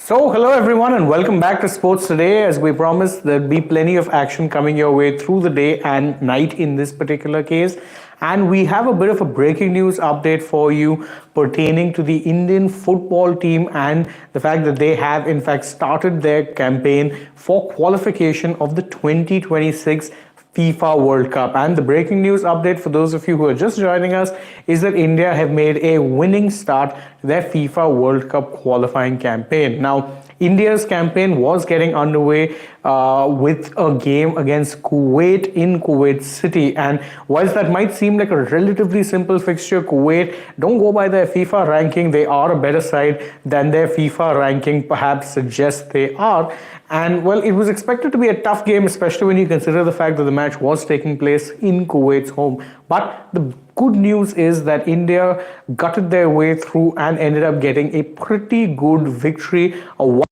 Hello everyone, and welcome back to Sports Today. As we promised, there'll be plenty of action coming your way through the day and night in this particular case. And we have a bit of a breaking news update for you pertaining to the Indian football team and the fact that they have, in fact, started their campaign for qualification of the 2026 FIFA World Cup. And the breaking news update for those of you who are just joining us is that India have made a winning start to their FIFA World Cup qualifying campaign. Now, India's campaign was getting underway with a game against Kuwait in Kuwait City. And whilst that might seem like a relatively simple fixture, Kuwait don't go by their FIFA ranking. They are a better side than their FIFA ranking perhaps suggests they are. And well, it was expected to be a tough game, especially when you consider the fact that the match was taking place in Kuwait's home. But the good news is that India gutted their way through and ended up getting a pretty good victory, a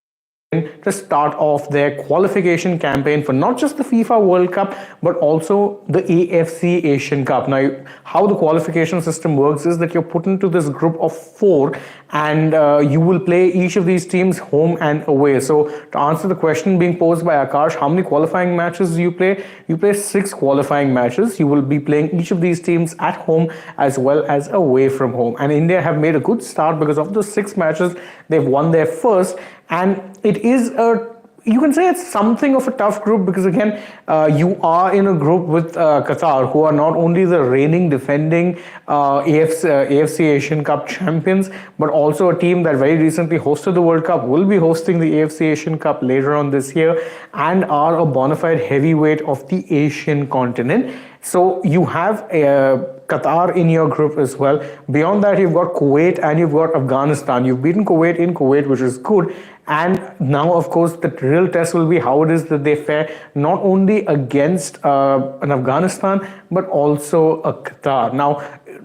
to start off their qualification campaign for not just the FIFA World Cup but also the AFC Asian Cup. Now, how the qualification system works is that you're put into this group of four and you will play each of these teams home and away. So to answer the question being posed by Akash, how many qualifying matches do you play? You play 6 qualifying matches. You will be playing each of these teams at home as well as away from home. And India have made a good start because of those 6 matches, they've won their first. And it is you can say it's something of a tough group because again, you are in a group with Qatar, who are not only the reigning defending AFC Asian Cup champions, but also a team that very recently hosted the World Cup, will be hosting the AFC Asian Cup later on this year, and are a bona fide heavyweight of the Asian continent. So you have Qatar in your group as well. Beyond that, you've got Kuwait and you've got Afghanistan. You've beaten Kuwait in Kuwait, which is good. And now, of course, the real test will be how it is that they fare not only against an Afghanistan, but also a Qatar. Now,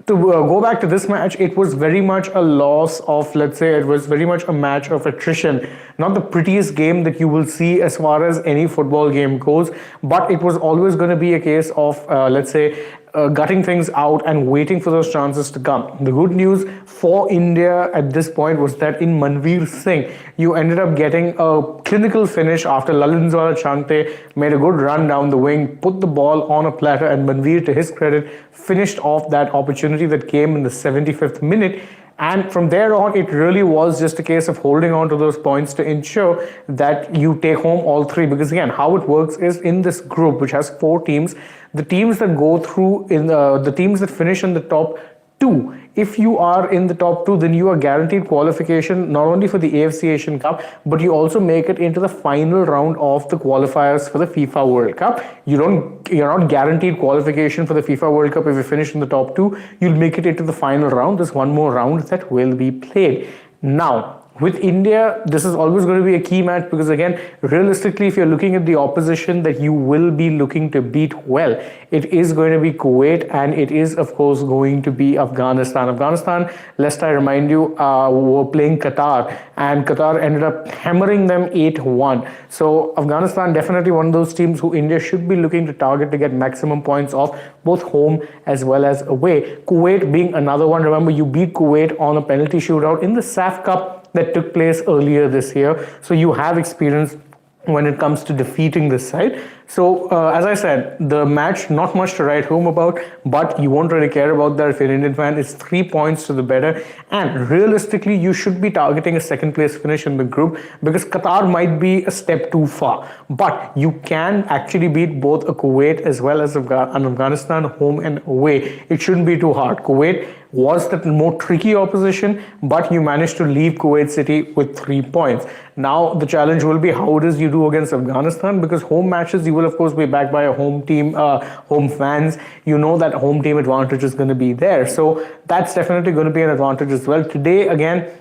to go back to this match, it was very much a loss of, let's say, it was very much a match of attrition. Not the prettiest game that you will see as far as any football game goes, but it was always going to be a case of, let's say, gutting things out and waiting for those chances to come. The good news for India at this point was that in Manveer Singh, you ended up getting a clinical finish after Lalinzwala Chante made a good run down the wing, put the ball on a platter, and Manveer, to his credit, finished off that opportunity that came in the 75th minute. And from there on, it really was just a case of holding on to those points to ensure that you take home all 3. Because again, how it works is in this group, which has 4 teams, the teams that go through in the teams that finish in the top 2, if you are in the top 2, then you are guaranteed qualification not only for the AFC Asian Cup, but you also make it into the final round of the qualifiers for the FIFA World Cup. You're not guaranteed qualification for the FIFA World Cup if you finish in the top 2. You'll make it into the final round. There's one more round that will be played. Now, with India, this is always going to be a key match because again, realistically, if you're looking at the opposition that you will be looking to beat, well, it is going to be Kuwait and it is, of course, going to be Afghanistan. Afghanistan, lest I remind you, were playing Qatar and Qatar ended up hammering them 8-1. So Afghanistan, definitely one of those teams who India should be looking to target to get maximum points off, both home as well as away. Kuwait being another one. Remember, you beat Kuwait on a penalty shootout in the SAF Cup that took place earlier this year. So you have experience when it comes to defeating this side. So as I said, the match, not much to write home about, but you won't really care about that if you're an Indian fan. It's 3 points to the better. And realistically, you should be targeting a 2nd place finish in the group because Qatar might be a step too far. But you can actually beat both a Kuwait as well as an Afghanistan home and away. It shouldn't be too hard. Kuwait was the more tricky opposition, but you managed to leave Kuwait City with 3 points. Now, the challenge will be how it is you do against Afghanistan, because home matches, you will of course be backed by a home team, home fans. You know that home team advantage is going to be there. So that's definitely going to be an advantage as well. Today, again,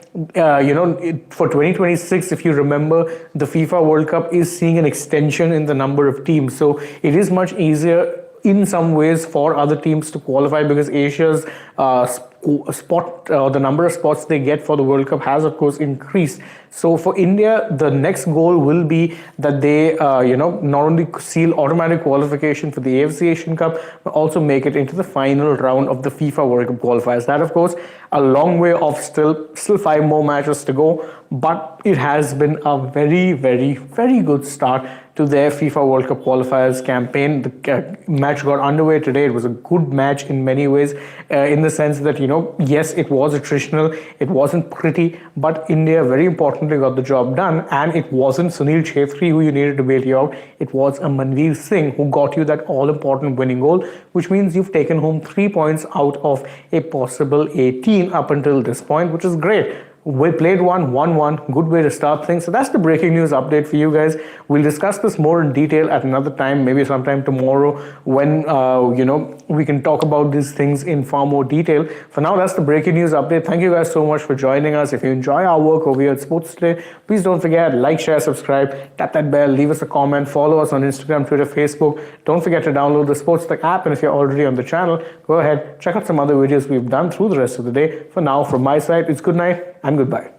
for 2026, if you remember, the FIFA World Cup is seeing an extension in the number of teams. So it is much easier in some ways for other teams to qualify, because Asia's the number of spots they get for the World Cup has of course increased. So for India, the next goal will be that they not only seal automatic qualification for the AFC Asian Cup, but also make it into the final round of the FIFA World Cup qualifiers. That of course a long way off, still 5 more matches to go, but it has been a very, very, very good start to their FIFA World Cup qualifiers campaign. The match got underway today. It was a good match in many ways, in the sense that, yes, it was attritional, it wasn't pretty, but India very importantly got the job done, and it wasn't Sunil Chhetri who you needed to bail you out. It was a Manveer Singh who got you that all-important winning goal, which means you've taken home 3 points out of a possible 18 up until this point, which is great. We played 1-1, good way to start things. So that's the breaking news update for you guys. We'll discuss this more in detail at another time, maybe sometime tomorrow, when we can talk about these things in far more detail. For now, that's the breaking news update. Thank you guys so much for joining us. If you enjoy our work over here at Sports Today, please don't forget, like, share, subscribe, tap that bell, leave us a comment, follow us on Instagram, Twitter, Facebook. Don't forget to download the AajTak app, and if you're already on the channel, go ahead, check out some other videos we've done through the rest of the day. For now, from my side, it's good night and goodbye.